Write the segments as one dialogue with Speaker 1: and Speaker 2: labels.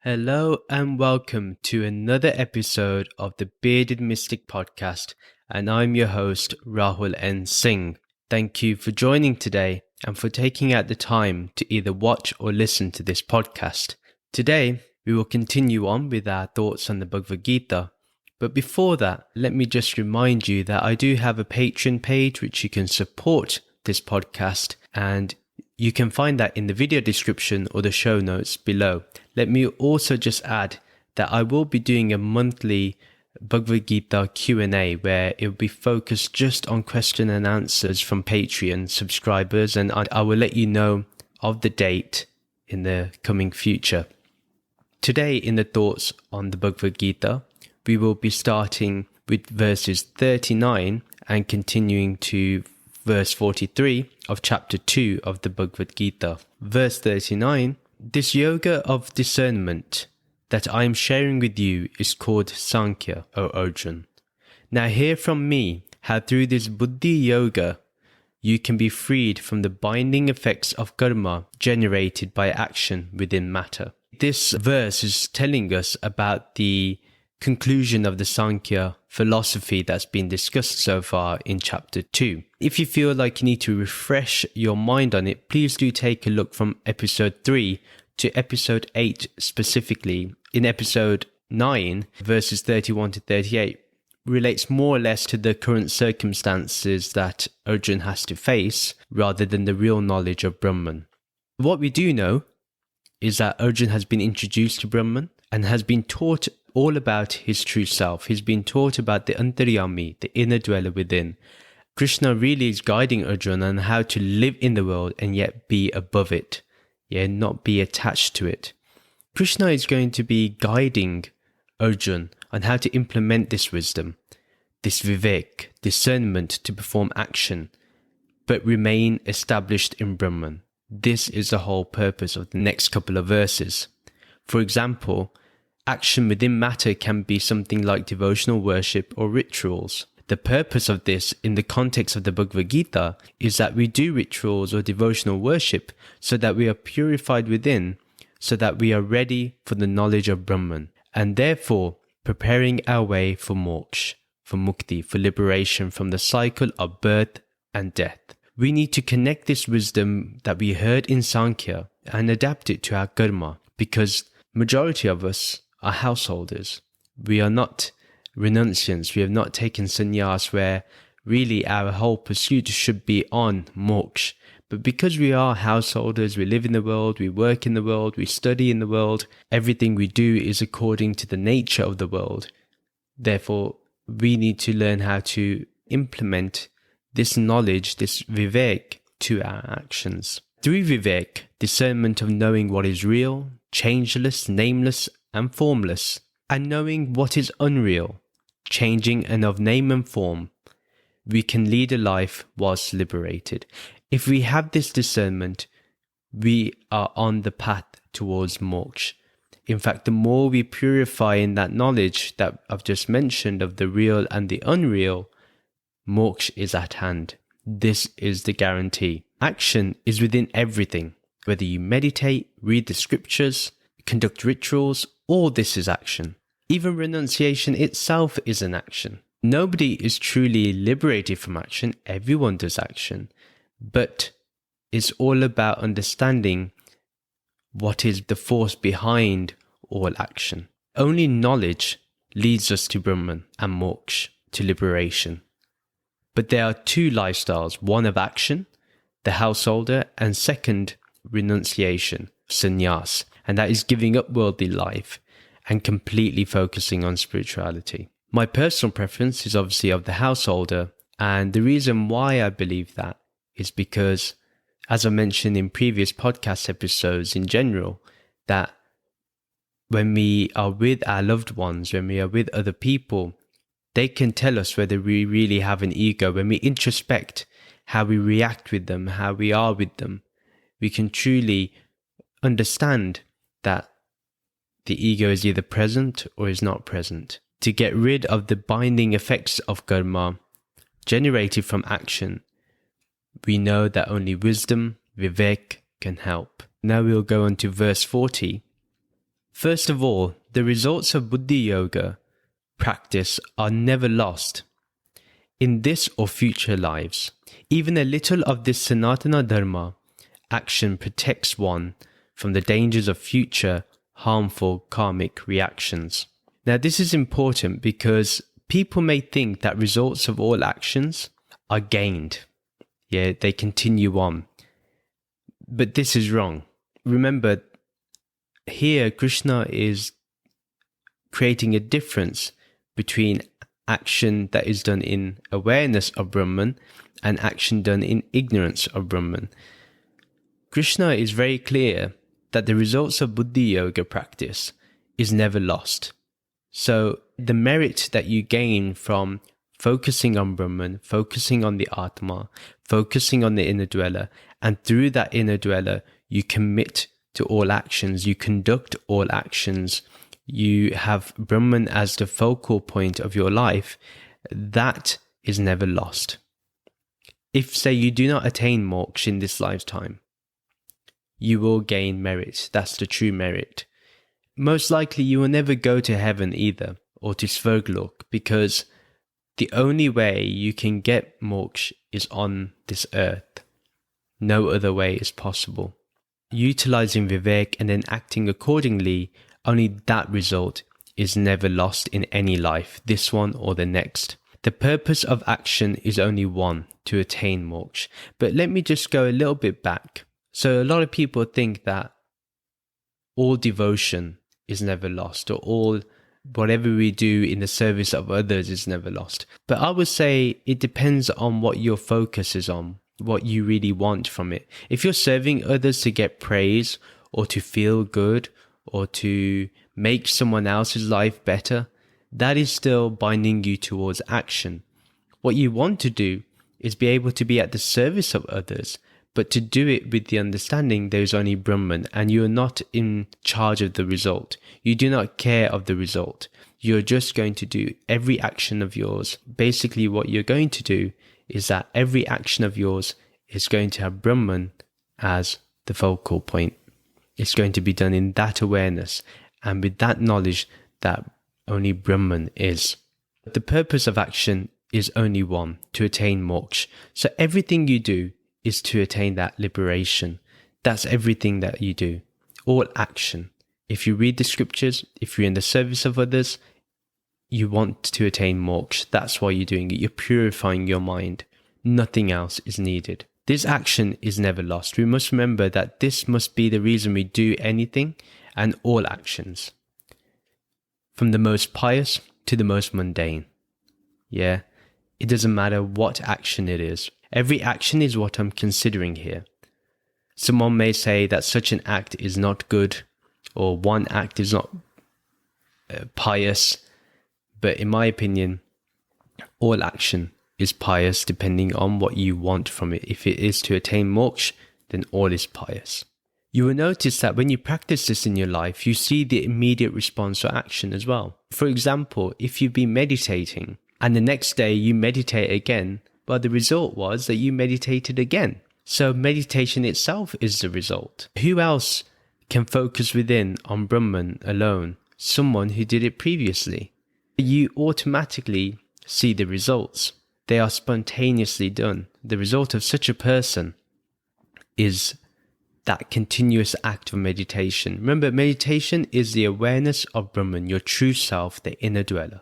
Speaker 1: Hello and welcome to another episode of the Bearded Mystic Podcast, and I'm your host Rahul N. Singh. Thank you for joining today and for taking out the time to either watch or listen to this podcast. Today, we will continue on with our thoughts on the Bhagavad Gita. But before that, let me just remind you that I do have a Patreon page which you can support this podcast, and you can find that in the video description or the show notes below. Let me also just add that I will be doing a monthly Bhagavad Gita Q&A where it will be focused just on question and answers from Patreon subscribers, and I will let you know of the date in the coming future. Today in the thoughts on the Bhagavad Gita, we will be starting with verses 39 and continuing to verse 43 of chapter 2 of the Bhagavad Gita. Verse 39, this yoga of discernment that I am sharing with you is called Sankhya, O Arjuna. Now hear from me how through this Buddhi yoga you can be freed from the binding effects of karma generated by action within matter. This verse is telling us about the conclusion of the Sankhya philosophy that's been discussed so far in chapter 2. If you feel like you need to refresh your mind on it, please do take a look from episode 3 to episode 8 specifically. In episode 9, verses 31 to 38, relates more or less to the current circumstances that Arjuna has to face rather than the real knowledge of Brahman. What we do know is that Arjuna has been introduced to Brahman and has been taught all about his true self. He's been taught about the Antaryami, the inner dweller within. Krishna really is guiding Arjuna on how to live in the world and yet be above it, not be attached to it. Krishna is going to be guiding Arjuna on how to implement this wisdom, this vivek, discernment to perform action, but remain established in Brahman. This is the whole purpose of the next couple of verses. For example, action within matter can be something like devotional worship or rituals. The purpose of this in the context of the Bhagavad Gita is that we do rituals or devotional worship so that we are purified within, so that we are ready for the knowledge of Brahman, and therefore preparing our way for moksha, for mukti, for liberation from the cycle of birth and death. We need to connect this wisdom that we heard in Sankhya and adapt it to our karma, because majority of us are householders. We are not renunciants. We have not taken sannyas where really our whole pursuit should be on moksha. But because we are householders, we live in the world, we work in the world, we study in the world, everything we do is according to the nature of the world. Therefore, we need to learn how to implement this knowledge, this vivek, to our actions. Through vivek, discernment of knowing what is real, changeless, nameless, and formless, and knowing what is unreal, changing and of name and form, we can lead a life whilst liberated. If we have this discernment, we are on the path towards moksha. In fact, the more we purify in that knowledge that I've just mentioned of the real and the unreal, moksha is at hand. This is the guarantee. Action is within everything. Whether you meditate, read the scriptures, conduct rituals, all this is action. Even renunciation itself is an action. Nobody is truly liberated from action. Everyone does action. But it's all about understanding what is the force behind all action. Only knowledge leads us to Brahman and moksha, to liberation. But there are two lifestyles, one of action, the householder, and second, renunciation, sannyas, and that is giving up worldly life and completely focusing on spirituality. My personal preference is obviously of the householder, and the reason why I believe that is because, as I mentioned in previous podcast episodes in general, that when we are with our loved ones, when we are with other people, they can tell us whether we really have an ego. When we introspect how we react with them, how we are with them, we can truly understand that the ego is either present or is not present. To get rid of the binding effects of karma generated from action, we know that only wisdom, vivek, can help. Now we'll go on to verse 40. First of all, the results of Buddhi Yoga practice are never lost in this or future lives. Even a little of this Sanatana Dharma action protects one from the dangers of future harmful karmic reactions. Now, this is important because people may think that results of all actions are gained. Yeah, they continue on. But this is wrong. Remember, here Krishna is creating a difference between action that is done in awareness of Brahman and action done in ignorance of Brahman. Krishna is very clear that the results of Buddhi Yoga practice is never lost. So the merit that you gain from focusing on Brahman, focusing on the Atma, focusing on the inner dweller, and through that inner dweller, you commit to all actions, you conduct all actions, you have Brahman as the focal point of your life, that is never lost. If, say, you do not attain moksha in this lifetime, you will gain merit. That's the true merit. Most likely you will never go to heaven either, or to Svarglok, because the only way you can get moksha is on this earth. No other way is possible. Utilizing Vivek and then acting accordingly, only that result is never lost in any life, this one or the next. The purpose of action is only one, to attain moksha. But let me just go a little bit back. So a lot of people think that all devotion is never lost, or whatever we do in the service of others is never lost. But I would say it depends on what your focus is on, what you really want from it. If you're serving others to get praise, or to feel good, or to make someone else's life better, that is still binding you towards action. What you want to do is be able to be at the service of others, but to do it with the understanding there is only Brahman and you are not in charge of the result. You do not care of the result. You're just going to do every action of yours. Basically, what you're going to do is that every action of yours is going to have Brahman as the focal point. It's going to be done in that awareness and with that knowledge that only Brahman is. The purpose of action is only one, to attain moksha. So everything you do is to attain that liberation. That's everything that you do. All action. If you read the scriptures, if you're in the service of others, you want to attain moksha. That's why you're doing it. You're purifying your mind. Nothing else is needed. This action is never lost. We must remember that this must be the reason we do anything and all actions. From the most pious to the most mundane. Yeah, it doesn't matter what action it is. Every action is what I'm considering here. Someone may say that such an act is not good, or one act is not pious, but in my opinion, all action is pious depending on what you want from it. If it is to attain moksha, then all is pious. You will notice that when you practice this in your life, you see the immediate response or action as well. For example, if you've been meditating and the next day you meditate again, well, the result was that you meditated again. So meditation itself is the result. Who else can focus within on Brahman alone? Someone who did it previously. You automatically see the results. They are spontaneously done. The result of such a person is that continuous act of meditation. Remember, meditation is the awareness of Brahman, your true self, the inner dweller.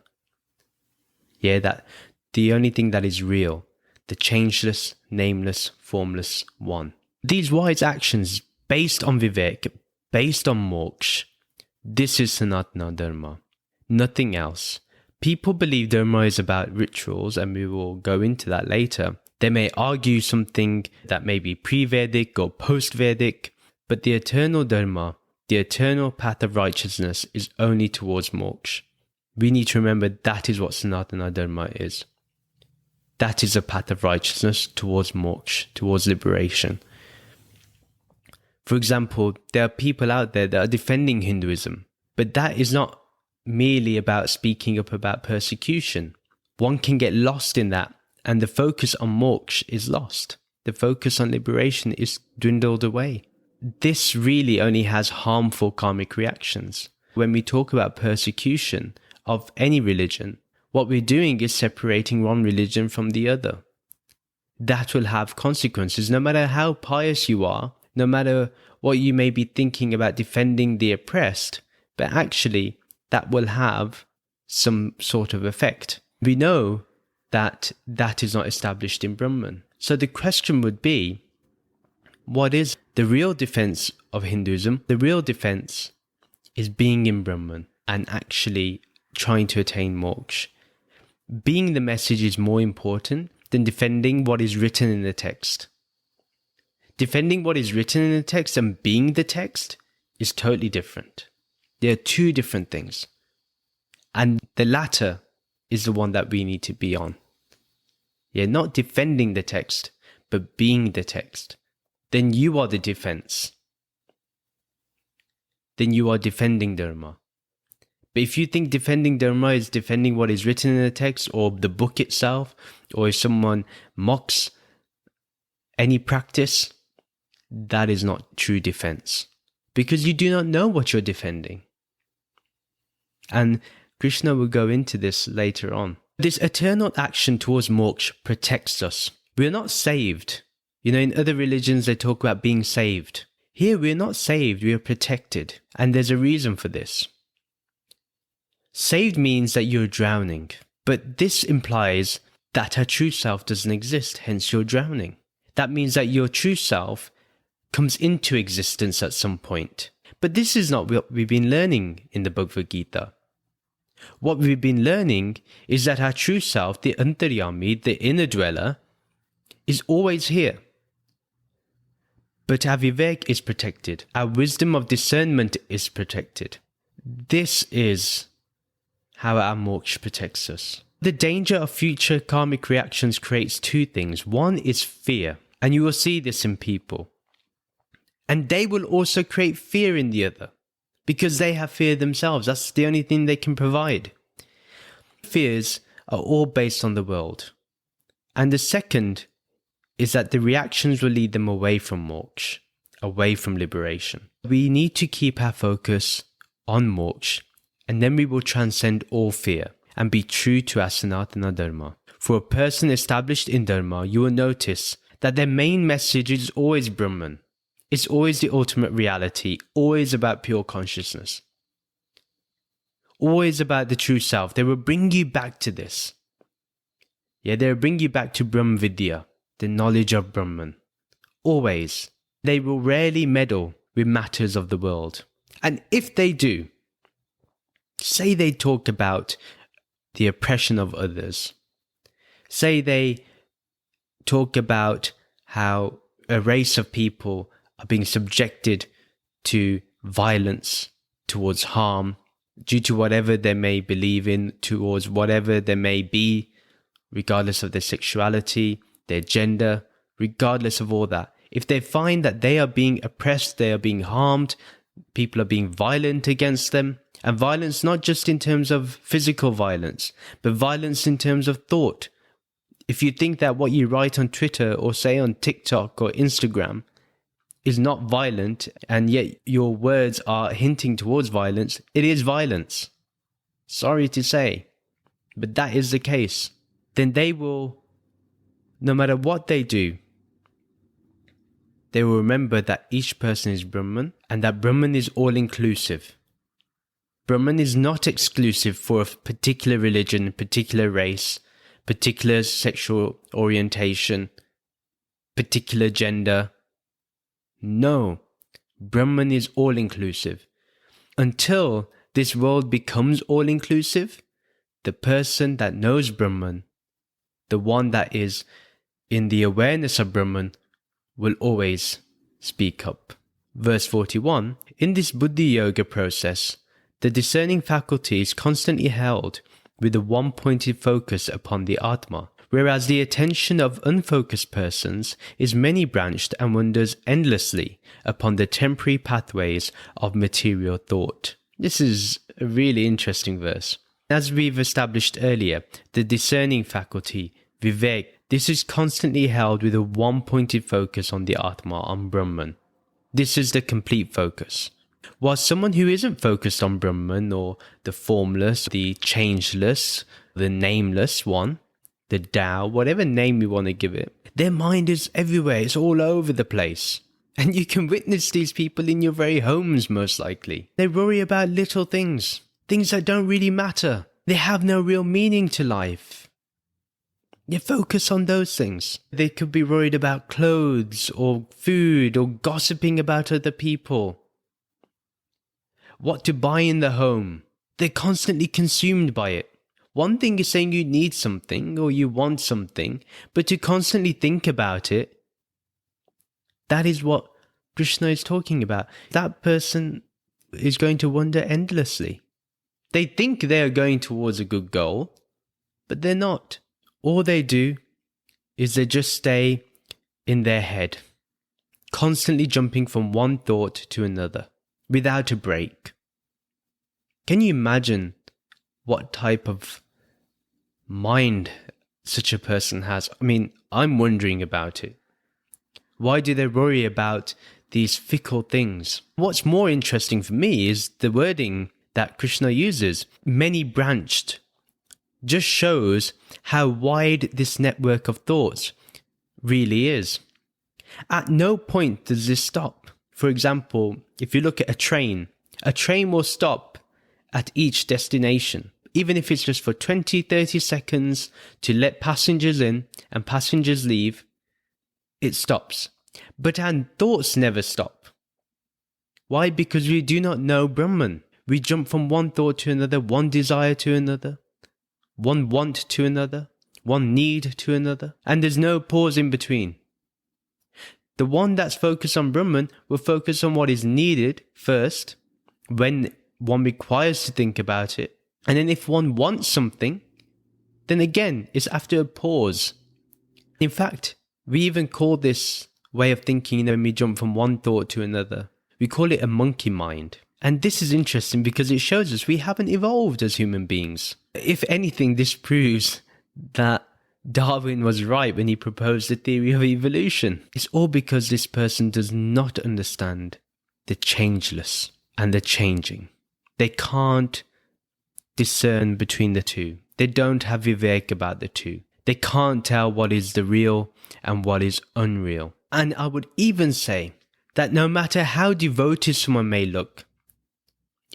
Speaker 1: Yeah, that the only thing that is real, the changeless, nameless, formless one. These wise actions based on Vivek, based on moksha, this is Sanatana Dharma. Nothing else. People believe Dharma is about rituals, and we will go into that later. They may argue something that may be pre-Vedic or post-Vedic, but the eternal Dharma, the eternal path of righteousness, is only towards moksha. We need to remember that is what Sanatana Dharma is. That is a path of righteousness towards moksha, towards liberation. For example, there are people out there that are defending Hinduism, but that is not merely about speaking up about persecution. One can get lost in that, and the focus on moksha is lost. The focus on liberation is dwindled away. This really only has harmful karmic reactions. when we talk about persecution of any religion, what we're doing is separating one religion from the other. That will have consequences, no matter how pious you are, no matter what you may be thinking about defending the oppressed, but actually that will have some sort of effect. We know that that is not established in Brahman. So the question would be, what is the real defense of Hinduism? The real defense is being in Brahman and actually trying to attain moksha. Being the message is more important than defending what is written in the text. Defending what is written in the text and being the text is totally different. They are two different things. And the latter is the one that we need to be on. Yeah, not defending the text, but being the text. Then you are the defense. Then you are defending Dharma. But if you think defending Dharma is defending what is written in the text or the book itself, or if someone mocks any practice, that is not true defense. Because you do not know what you're defending. And Krishna will go into this later on. This eternal action towards moksha protects us. We are not saved. In other religions they talk about being saved. Here we are not saved, we are protected. And there's a reason for this. Saved means that you're drowning. But this implies that our true self doesn't exist, hence you're drowning. That means that your true self comes into existence at some point. But this is not what we've been learning in the Bhagavad Gita. What we've been learning is that our true self, the Antaryami, the inner dweller, is always here. But our vivek is protected. Our wisdom of discernment is protected. This is how our moksha protects us. The danger of future karmic reactions creates two things. One is fear, and you will see this in people. And they will also create fear in the other, because they have fear themselves. That's the only thing they can provide. Fears are all based on the world. And the second is that the reactions will lead them away from moksha, away from liberation. We need to keep our focus on moksha, and then we will transcend all fear and be true to our Sanatana Dharma. For a person established in Dharma, you will notice that their main message is always Brahman. It's always the ultimate reality, always about pure consciousness. Always about the true self. They will bring you back to this. Yeah, they will bring you back to Brahma Vidya, the knowledge of Brahman. Always. They will rarely meddle with matters of the world. And if they do, say they talk about the oppression of others. Say they talk about how a race of people are being subjected to violence, towards harm, due to whatever they may believe in, towards whatever they may be, regardless of their sexuality, their gender, regardless of all that. If they find that they are being oppressed, they are being harmed, people are being violent against them, and violence not just in terms of physical violence, but violence in terms of thought. If you think that what you write on Twitter or say on TikTok or Instagram is not violent, and yet your words are hinting towards violence, it is violence. Sorry to say, but that is the case. Then they will, no matter what they do, they will remember that each person is Brahman and that Brahman is all-inclusive. Brahman is not exclusive for a particular religion, particular race, particular sexual orientation, particular gender. No, Brahman is all-inclusive. Until this world becomes all-inclusive, the person that knows Brahman, the one that is in the awareness of Brahman, will always speak up. Verse 41, in this Buddhi Yoga process, the discerning faculty is constantly held with a one-pointed focus upon the Atma, whereas the attention of unfocused persons is many-branched and wanders endlessly upon the temporary pathways of material thought. This is a really interesting verse. As we've established earlier, the discerning faculty, Vivek, this is constantly held with a one-pointed focus on the Atma, on Brahman. This is the complete focus. While someone who isn't focused on Brahman, or the formless, the changeless, the nameless one, the Tao, whatever name we want to give it, their mind is everywhere. It's all over the place. And you can witness these people in your very homes, most likely. They worry about little things, things that don't really matter. They have no real meaning to life. They focus on those things. They could be worried about clothes or food or gossiping about other people. What to buy in the home. They're constantly consumed by it. One thing is saying you need something or you want something, but to constantly think about it, that is what Krishna is talking about. That person is going to wander endlessly. They think they are going towards a good goal, but they're not. All they do is they just stay in their head, constantly jumping from one thought to another, without a break. Can you imagine what type of mind such a person has? I mean, I'm wondering about it. Why do they worry about these fickle things? What's more interesting for me is the wording that Krishna uses, many branched, just shows how wide this network of thoughts really is. At no point does this stop. For example, if you look at a train will stop at each destination, even if it's just for 20-30 seconds to let passengers in and passengers leave, it stops. But our thoughts never stop. Why? Because we do not know Brahman. We jump from one thought to another, one desire to another, one want to another, one need to another, and there's no pause in between. The one that's focused on Brahman will focus on what is needed first, when one requires to think about it, and then if one wants something, then again, it's after a pause. In fact, we even call this way of thinking, when we jump from one thought to another, we call it a monkey mind. And this is interesting because it shows us we haven't evolved as human beings. If anything, this proves that Darwin was right when he proposed the theory of evolution. It's all because this person does not understand the changeless and the changing. They can't discern between the two. They don't have vivek about the two. They can't tell what is the real and what is unreal. And I would even say that no matter how devoted someone may look,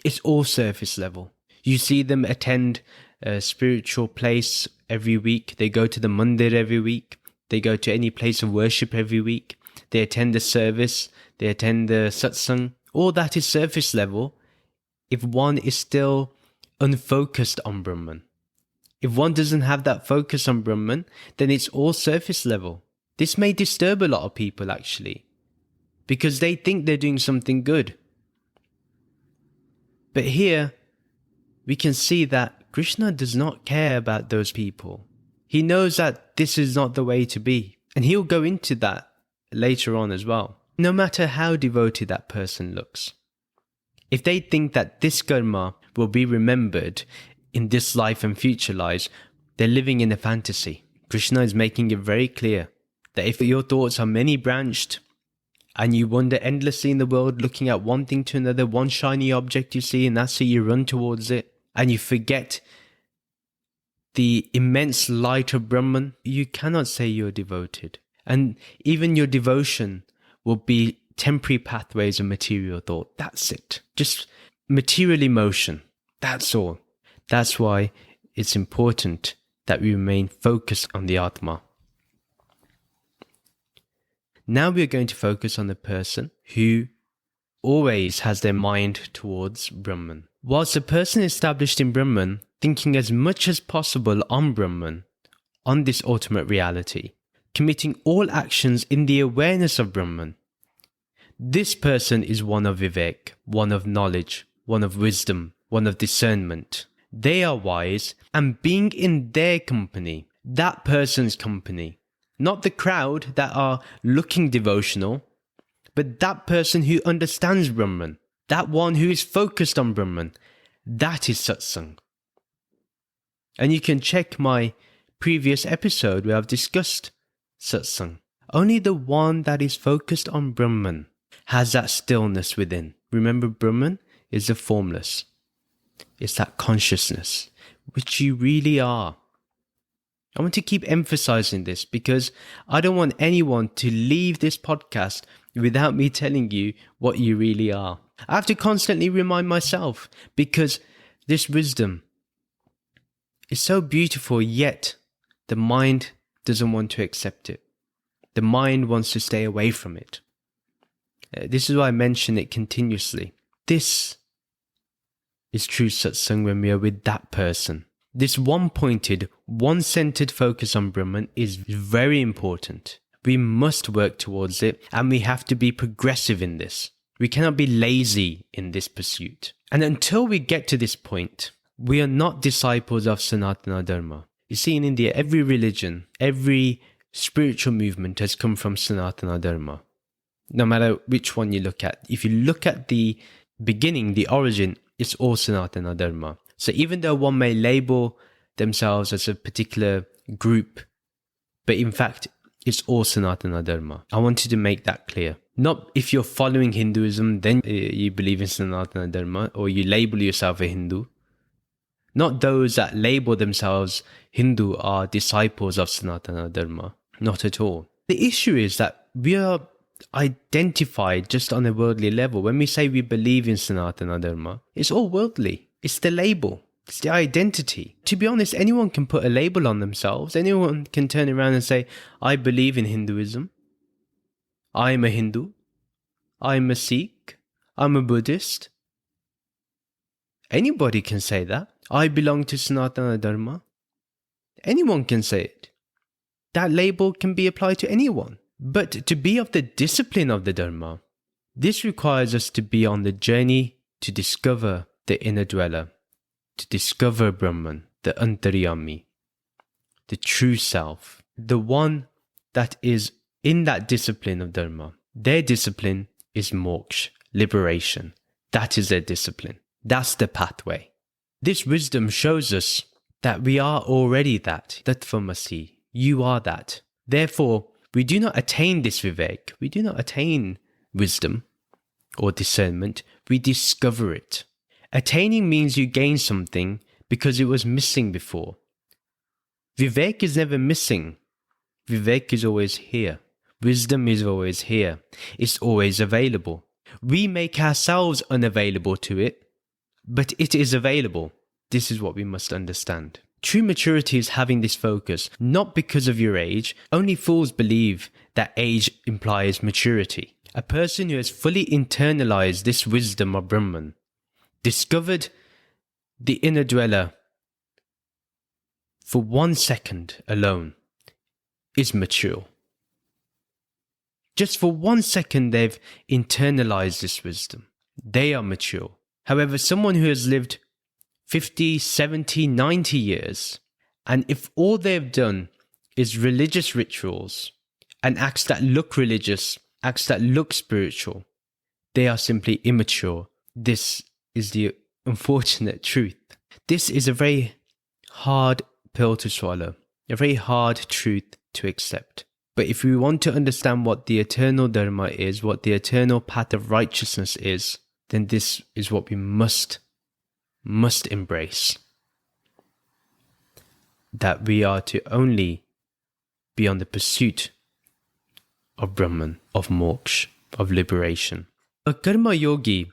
Speaker 1: it's all surface level. You see them attend a spiritual place every week. They go to the mandir every week. They go to any place of worship every week. They attend the service. They attend the satsang. All that is surface level if one is still unfocused on Brahman. If one doesn't have that focus on Brahman, then it's all surface level. This may disturb a lot of people actually, because they think they're doing something good. But here, we can see that Krishna does not care about those people. He knows that this is not the way to be. And he'll go into that later on as well. No matter how devoted that person looks. If they think that this karma will be remembered in this life and future lives, they're living in a fantasy. Krishna is making it very clear that if your thoughts are many branched, and you wander endlessly in the world looking at one thing to another, one shiny object you see, and that's how you run towards it, and you forget the immense light of Brahman, you cannot say you're devoted. And even your devotion will be temporary pathways of material thought. That's it. Just material emotion. That's all. That's why it's important that we remain focused on the Atma. Now we are going to focus on the person who always has their mind towards Brahman. Whilst a person established in Brahman, thinking as much as possible on Brahman, on this ultimate reality, committing all actions in the awareness of Brahman, this person is one of vivek, one of knowledge, one of wisdom, one of discernment. They are wise, and being in their company, that person's company, not the crowd that are looking devotional, but that person who understands Brahman, that one who is focused on Brahman, that is satsang. And you can check my previous episode where I've discussed satsang. Only the one that is focused on Brahman has that stillness within. remember, Brahman is the formless. It's that consciousness, which you really are. I want to keep emphasizing this because I don't want anyone to leave this podcast without me telling you what you really are. I have to constantly remind myself because this wisdom is so beautiful, yet the mind doesn't want to accept it. The mind wants to stay away from it. This is why I mention it continuously. This is true satsang when we are with that person. This one-pointed, one-centered focus on Brahman is very important. We must work towards it, and we have to be progressive in this. We cannot be lazy in this pursuit. And until we get to this point, we are not disciples of Sanatana Dharma. You see, in India, every religion, every spiritual movement has come from Sanatana Dharma. No matter which one you look at. If you look at the beginning, the origin, it's all Sanatana Dharma. So even though one may label themselves as a particular group, but in fact, it's all Sanatana Dharma. I wanted to make that clear. Not if you're following Hinduism, then you believe in Sanatana Dharma, or you label yourself a Hindu. Not those that label themselves Hindu are disciples of Sanatana Dharma. Not at all. The issue is that we are identified just on a worldly level. When we say we believe in Sanatana Dharma, it's all worldly. It's the label. It's the identity. To be honest, anyone can put a label on themselves. Anyone can turn around and say, I believe in Hinduism. I'm a Hindu. I'm a Sikh. I'm a Buddhist. Anybody can say that. I belong to Sanatana Dharma. Anyone can say it. That label can be applied to anyone. But to be of the discipline of the Dharma, this requires us to be on the journey to discover the inner dweller, to discover Brahman, the Antaryami, the true self, the one that is in that discipline of Dharma. Their discipline is moksha, liberation. That is their discipline. That's the pathway. This wisdom shows us that we are already that. Tattvamasi, you are that. Therefore, we do not attain this vivek. We do not attain wisdom or discernment. We discover it. Attaining means you gain something because it was missing before. Vivek is never missing. Vivek is always here. Wisdom is always here. It's always available. We make ourselves unavailable to it, but it is available. This is what we must understand. True maturity is having this focus, not because of your age. Only fools believe that age implies maturity. A person who has fully internalized this wisdom of Brahman, discovered the inner dweller for 1 second alone, is mature. Just for 1 second they've internalized this wisdom. They are mature. However, someone who has lived 50, 70, 90 years, and if all they've done is religious rituals and acts that look religious, acts that look spiritual, they are simply immature. This is the unfortunate truth. This is a very hard pill to swallow, a very hard truth to accept. But if we want to understand what the eternal Dharma is, what the eternal path of righteousness is, then this is what we must embrace. That we are to only be on the pursuit of Brahman, of moksha, of liberation. A karma yogi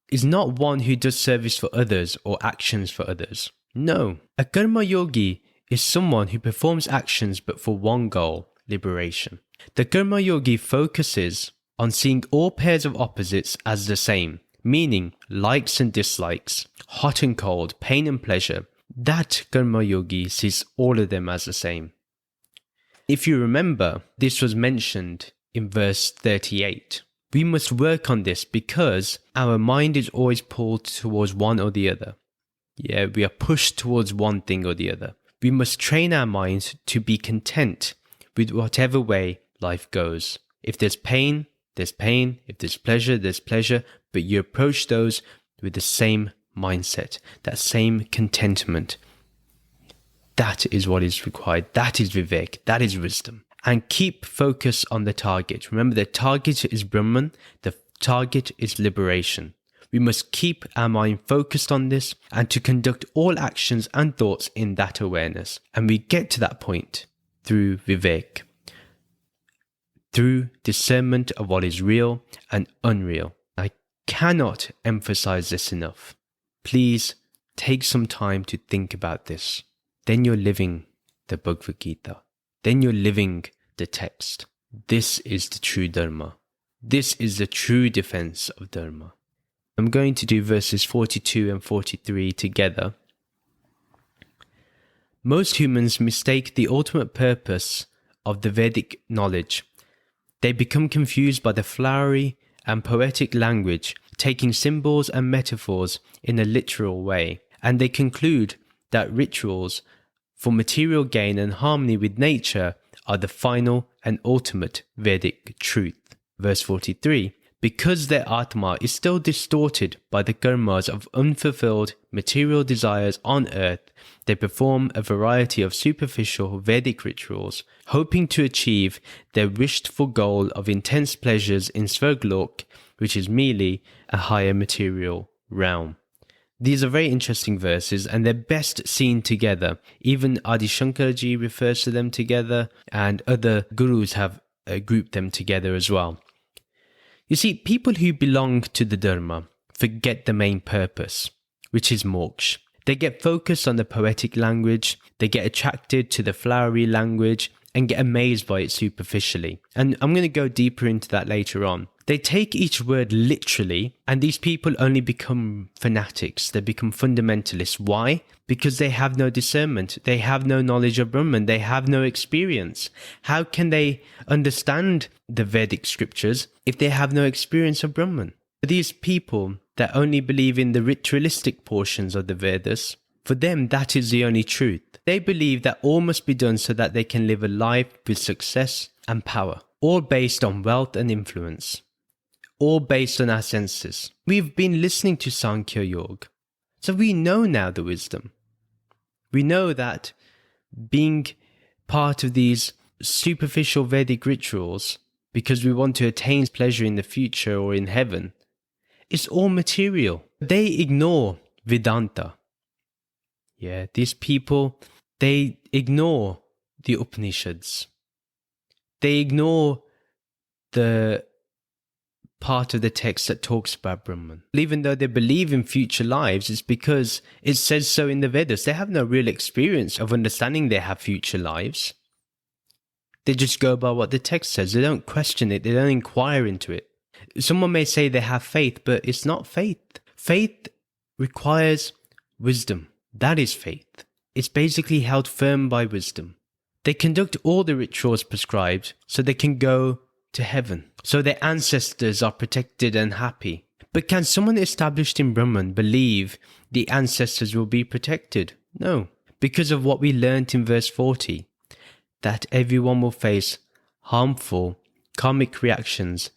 Speaker 1: is not one who does service for others or actions for others. No, a karma yogi is someone who performs actions but for one goal, liberation. The karma yogi focuses on seeing all pairs of opposites as the same, meaning likes and dislikes, hot and cold, pain and pleasure. That karma yogi sees all of them as the same. If you remember, this was mentioned in verse 38. We must work on this because our mind is always pulled towards one or the other. Yeah, we are pushed towards one thing or the other. We must train our minds to be content with whatever way life goes. If there's pain, there's pain. If there's pleasure. But you approach those with the same mindset, that same contentment. That is what is required. That is vivek. That is wisdom. And keep focus on the target. Remember, the target is Brahman. The target is liberation. We must keep our mind focused on this and to conduct all actions and thoughts in that awareness. And we get to that point through vivek, through discernment of what is real and unreal. I cannot emphasize this enough. Please take some time to think about this. Then you're living the Bhagavad Gita. Then you're living the text. This is the true Dharma. This is the true defense of Dharma. I'm going to do verses 42 and 43 together. Most humans mistake the ultimate purpose of the Vedic knowledge. They become confused by the flowery and poetic language, taking symbols and metaphors in a literal way, and they conclude that rituals for material gain and harmony with nature are the final and ultimate Vedic truth. Verse 43. Because their Atma is still distorted by the karmas of unfulfilled material desires on earth, they perform a variety of superficial Vedic rituals, hoping to achieve their wished-for goal of intense pleasures in Svarglok, which is merely a higher material realm. These are very interesting verses, and they're best seen together. Even Adi Shankarji refers to them together, and other gurus have grouped them together as well. You see, people who belong to the Dharma forget the main purpose, which is moksha. They get focused on the poetic language, they get attracted to the flowery language, and get amazed by it superficially. And I'm going to go deeper into that later on. They take each word literally, and these people only become fanatics. They become fundamentalists. Why? Because they have no discernment. They have no knowledge of Brahman. They have no experience. How can they understand the Vedic scriptures if they have no experience of Brahman? For these people that only believe in the ritualistic portions of the Vedas, for them that is the only truth. They believe that all must be done so that they can live a life with success and power, all based on wealth and influence, all based on our senses. We've been listening to Sankhya Yoga, so we know now the wisdom. We know that being part of these superficial Vedic rituals, because we want to attain pleasure in the future or in heaven, is all material. They ignore Vedanta. Yeah, these people, they ignore the Upanishads. They ignore the part of the text that talks about Brahman. Even though they believe in future lives, it's because it says so in the Vedas. They have no real experience of understanding they have future lives. They just go by what the text says. They don't question it. They don't inquire into it. Someone may say they have faith, but it's not faith. Faith requires wisdom. That is faith. It's basically held firm by wisdom. They conduct all the rituals prescribed so they can go to heaven, so their ancestors are protected and happy. But can someone established in Brahman believe the ancestors will be protected? No, because of what we learnt in verse 40, that everyone will face harmful karmic reactions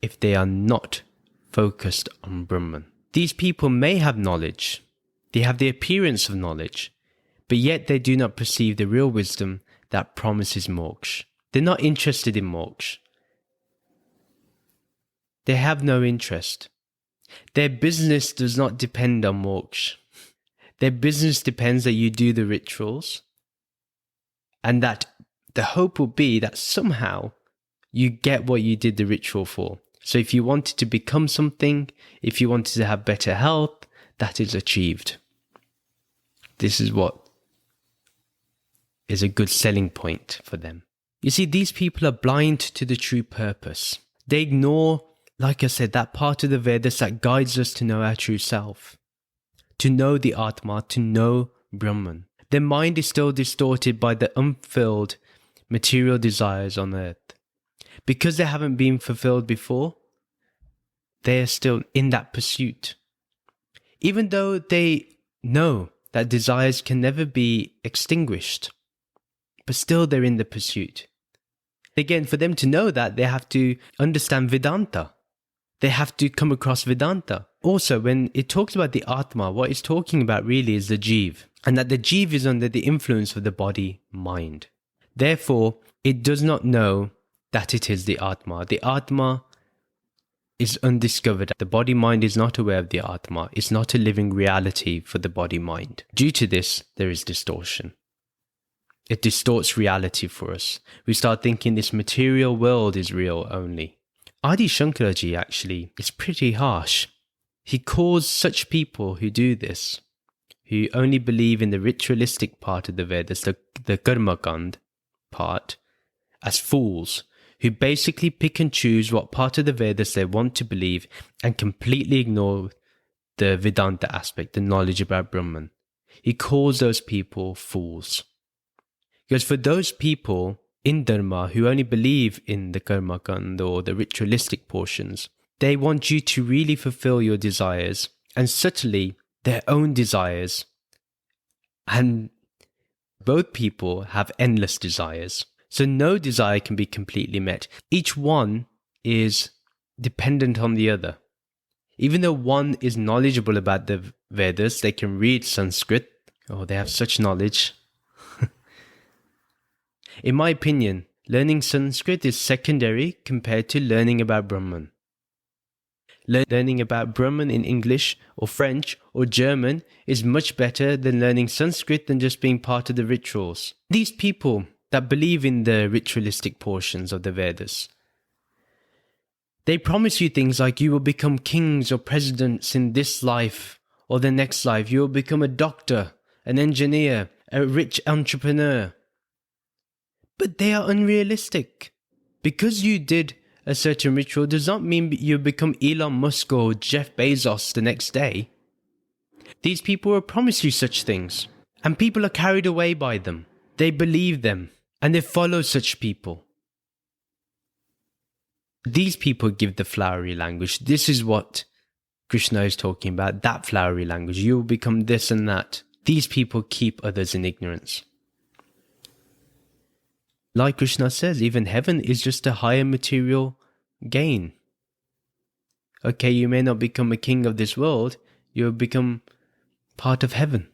Speaker 1: if they are not focused on Brahman. These people may have knowledge, they have the appearance of knowledge, but yet they do not perceive the real wisdom that promises moksha. They're not interested in moksha. They have no interest. Their business does not depend on moksha. Their business depends that you do the rituals, and that the hope will be that somehow you get what you did the ritual for. So if you wanted to become something, if you wanted to have better health, that is achieved. This is what is a good selling point for them. You see, these people are blind to the true purpose. They ignore, like I said, that part of the Vedas that guides us to know our true self, to know the Atma, to know Brahman. Their mind is still distorted by the unfulfilled material desires on earth. Because they haven't been fulfilled before, they are still in that pursuit. Even though they know that desires can never be extinguished, but still they're in the pursuit. Again, for them to know that, they have to understand Vedanta. They have to come across Vedanta. Also, when it talks about the Atma, what it's talking about really is the Jeev, and that the Jeev is under the influence of the body-mind. Therefore, it does not know that it is the Atma. The Atma is undiscovered. The body-mind is not aware of the Atma. It's not a living reality for the body-mind. Due to this, there is distortion. It distorts reality for us. We start thinking this material world is real only. Adi Shankaraji actually is pretty harsh. He calls such people who do this, who only believe in the ritualistic part of the Vedas, the Karma Kand part, as fools, who basically pick and choose what part of the Vedas they want to believe and completely ignore the Vedanta aspect, the knowledge about Brahman. He calls those people fools. Because for those people in Dharma who only believe in the Karma Kand or the ritualistic portions, they want you to really fulfill your desires and subtly their own desires. And both people have endless desires. So no desire can be completely met. Each one is dependent on the other. Even though one is knowledgeable about the Vedas, they can read Sanskrit. Oh, they have such knowledge. In my opinion, learning Sanskrit is secondary compared to learning about Brahman. Learning about Brahman in English or French or German is much better than learning Sanskrit than just being part of the rituals. These people that believe in the ritualistic portions of the Vedas, they promise you things like you will become kings or presidents in this life or the next life. You will become a doctor, an engineer, a rich entrepreneur. But they are unrealistic. Because you did a certain ritual does not mean you become Elon Musk or Jeff Bezos the next day. These people will promise you such things, and people are carried away by them. They believe them, and they follow such people. These people give the flowery language. This is what Krishna is talking about, that flowery language. You will become this and that. These people keep others in ignorance. Like Krishna says, even heaven is just a higher material gain. Okay, you may not become a king of this world, you'll become part of heaven.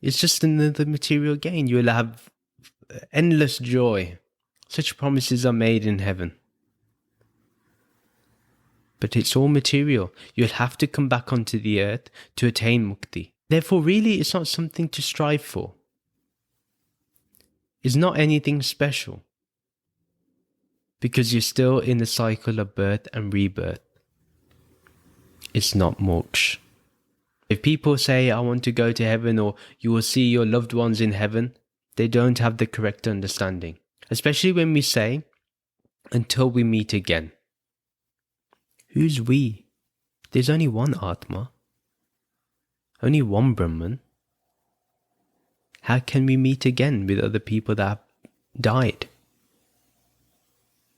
Speaker 1: It's just another material gain. You'll have endless joy. Such promises are made in heaven. But it's all material. You'll have to come back onto the earth to attain mukti. Therefore, really, it's not something to strive for. It's not anything special. Because you're still in the cycle of birth and rebirth. It's not moksha. If people say, I want to go to heaven, or you will see your loved ones in heaven, they don't have the correct understanding. Especially when we say, until we meet again. Who's we? There's only one Atma. Only one Brahman. How can we meet again with other people that have died?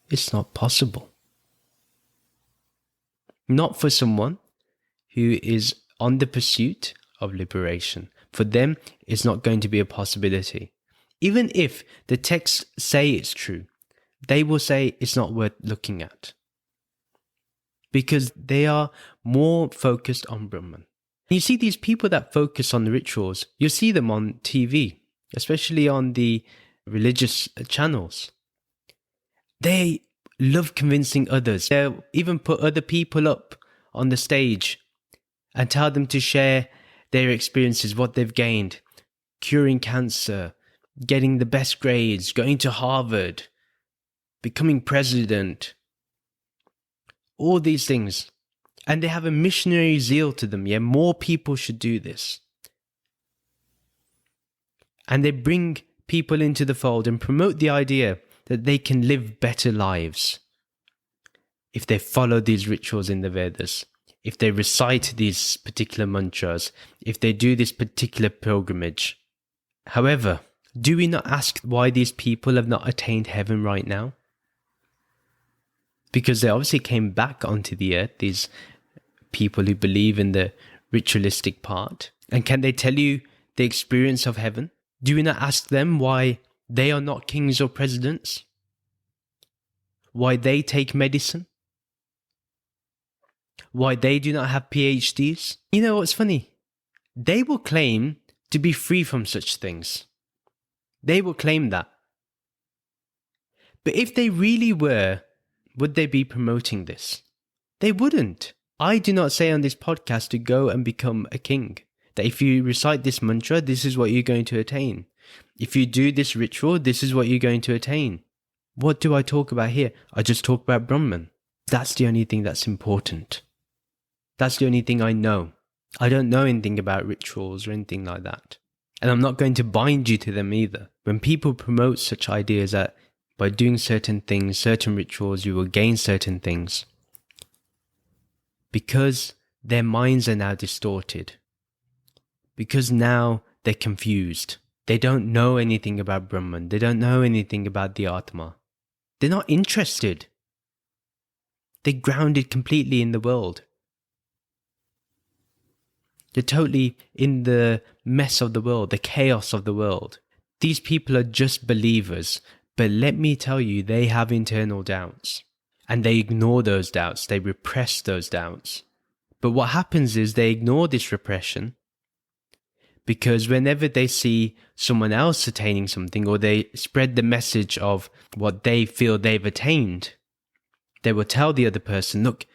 Speaker 1: It's not possible. Not for someone who is on the pursuit of liberation. For them, it's not going to be a possibility. Even if the texts say it's true, they will say it's not worth looking at. Because they are more focused on Brahman. You see these people that focus on the rituals, you see them on TV, especially on the religious channels. They love convincing others. They'll even put other people up on the stage and tell them to share their experiences, what they've gained, curing cancer, getting the best grades, going to Harvard, becoming president, all these things. And they have a missionary zeal to them. Yeah, more people should do this. And they bring people into the fold and promote the idea that they can live better lives if they follow these rituals in the Vedas, if they recite these particular mantras, if they do this particular pilgrimage. However, do we not ask why these people have not attained heaven right now? Because they obviously came back onto the earth, these people who believe in the ritualistic part. And can they tell you the experience of heaven? Do we not ask them why they are not kings or presidents? Why they take medicine? Why they do not have PhDs? You know what's funny? They will claim to be free from such things. They will claim that. But if they really were, would they be promoting this? They wouldn't. I do not say on this podcast to go and become a king. That if you recite this mantra, this is what you're going to attain. If you do this ritual, this is what you're going to attain. What do I talk about here? I just talk about Brahman. That's the only thing that's important. That's the only thing I know. I don't know anything about rituals or anything like that. And I'm not going to bind you to them either. When people promote such ideas that by doing certain things, certain rituals, you will gain certain things, because their minds are now distorted. Because now they're confused. They don't know anything about Brahman. They don't know anything about the Atma. They're not interested. They're grounded completely in the world. They're totally in the mess of the world, the chaos of the world. These people are just believers, but let me tell you, they have internal doubts. And they ignore those doubts, they repress those doubts. But what happens is they ignore this repression, because whenever they see someone else attaining something, or they spread the message of what they feel they've attained, they will tell the other person, look,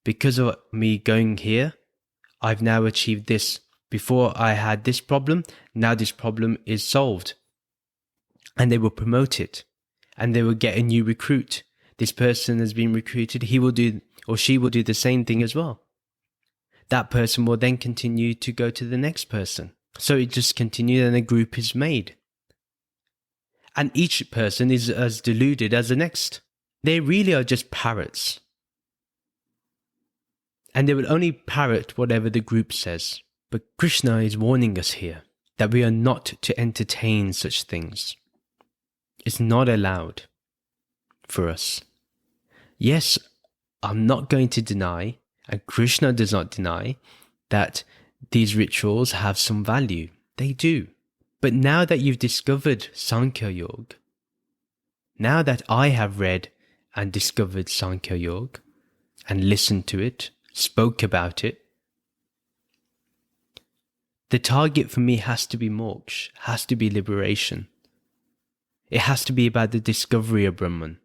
Speaker 1: because of me going here, I've now achieved this. Before I had this problem, now this problem is solved. And they will promote it. And they will get a new recruit. This person has been recruited, he will do, or she will do the same thing as well. That person will then continue to go to the next person. So it just continues and a group is made. And each person is as deluded as the next. They really are just parrots. And they will only parrot whatever the group says. But Krishna is warning us here that we are not to entertain such things. It's not allowed for us. Yes, I'm not going to deny, and Krishna does not deny, that these rituals have some value. They do. But now that you've discovered Sankhya Yoga, now that I have read and discovered Sankhya Yoga and listened to it, spoke about it, the target for me has to be moksha, has to be liberation. It has to be about the discovery of Brahman.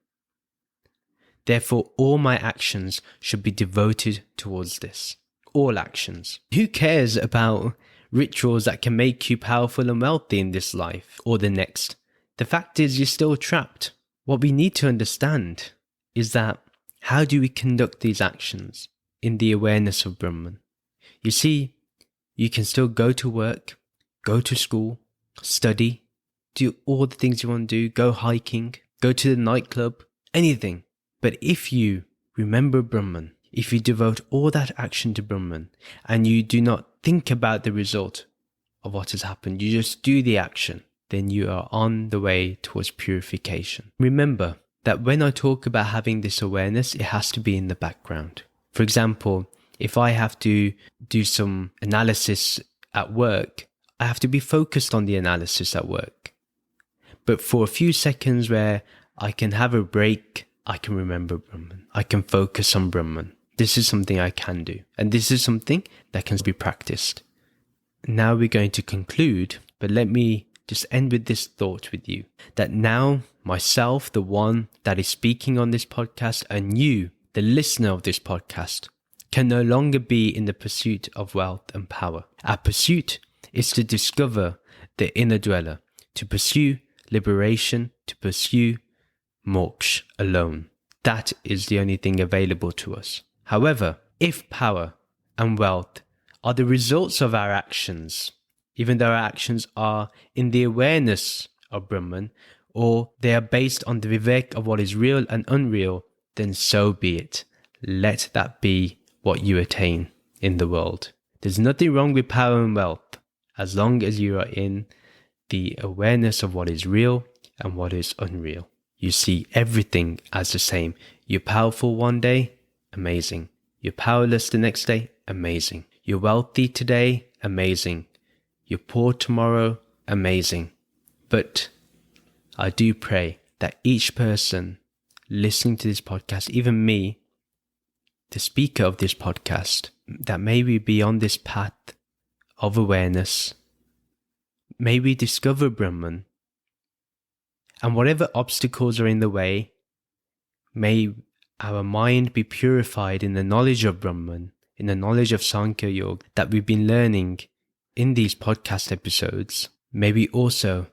Speaker 1: Therefore, all my actions should be devoted towards this. All actions. Who cares about rituals that can make you powerful and wealthy in this life or the next? The fact is, you're still trapped. What we need to understand is that how do we conduct these actions in the awareness of Brahman? You see, you can still go to work, go to school, study, do all the things you want to do, go hiking, go to the nightclub, anything. But if you remember Brahman, if you devote all that action to Brahman, and you do not think about the result of what has happened, you just do the action, then you are on the way towards purification. Remember that when I talk about having this awareness, it has to be in the background. For example, if I have to do some analysis at work, I have to be focused on the analysis at work. But for a few seconds where I can have a break, I can remember Brahman. I can focus on Brahman. This is something I can do. And this is something that can be practiced. Now we're going to conclude, but let me just end with this thought with you. That now, myself, the one that is speaking on this podcast, and you, the listener of this podcast, can no longer be in the pursuit of wealth and power. Our pursuit is to discover the inner dweller, to pursue liberation, to pursue moksha alone. That is the only thing available to us. However, if power and wealth are the results of our actions, even though our actions are in the awareness of Brahman, or they are based on the vivek of what is real and unreal, then so be it. Let that be what you attain in the world. There's nothing wrong with power and wealth, as long as you are in the awareness of what is real and what is unreal. You see everything as the same. You're powerful one day, amazing. You're powerless the next day, amazing. You're wealthy today, amazing. You're poor tomorrow, amazing. But I do pray that each person listening to this podcast, even me, the speaker of this podcast, that may we be on this path of awareness, may we discover Brahman, and whatever obstacles are in the way, may our mind be purified in the knowledge of Brahman, in the knowledge of Sankhya Yoga that we've been learning in these podcast episodes. May we also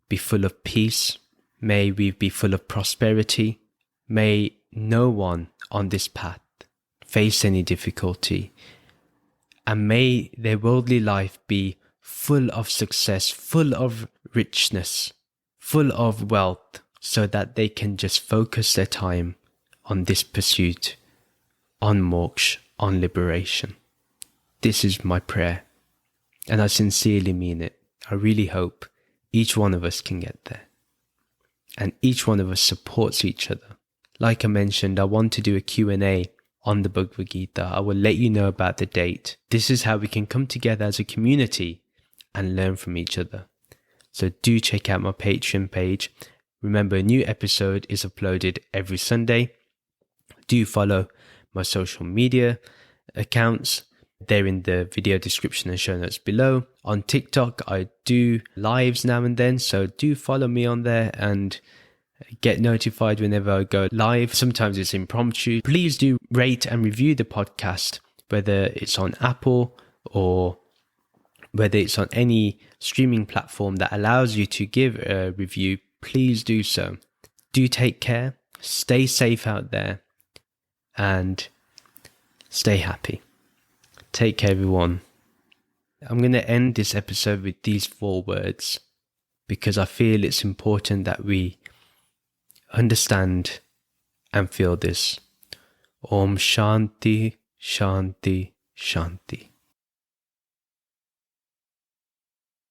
Speaker 1: be full of peace. May we be full of prosperity. May no one on this path face any difficulty. And may their worldly life be full of success, full of richness, full of wealth, so that they can just focus their time on this pursuit, on moksha, on liberation. This is my prayer, and I sincerely mean it. I really hope each one of us can get there, and each one of us supports each other. Like I mentioned, I want to do a Q&A on the Bhagavad Gita. I will let you know about the date. This is how we can come together as a community and learn from each other. So do check out my Patreon page. Remember, a new episode is uploaded every Sunday. Do follow my social media accounts. They're in the video description and show notes below. On TikTok, I do lives now and then, so do follow me on there and get notified whenever I go live. Sometimes it's impromptu. Please do rate and review the podcast, whether it's on Apple or whether it's on any streaming platform that allows you to give a review. Please do so. Do take care. Stay safe out there and stay happy. Take care, everyone. I'm going to end this episode with these 4 words because I feel it's important that we understand and feel this. Om Shanti, Shanti, Shanti.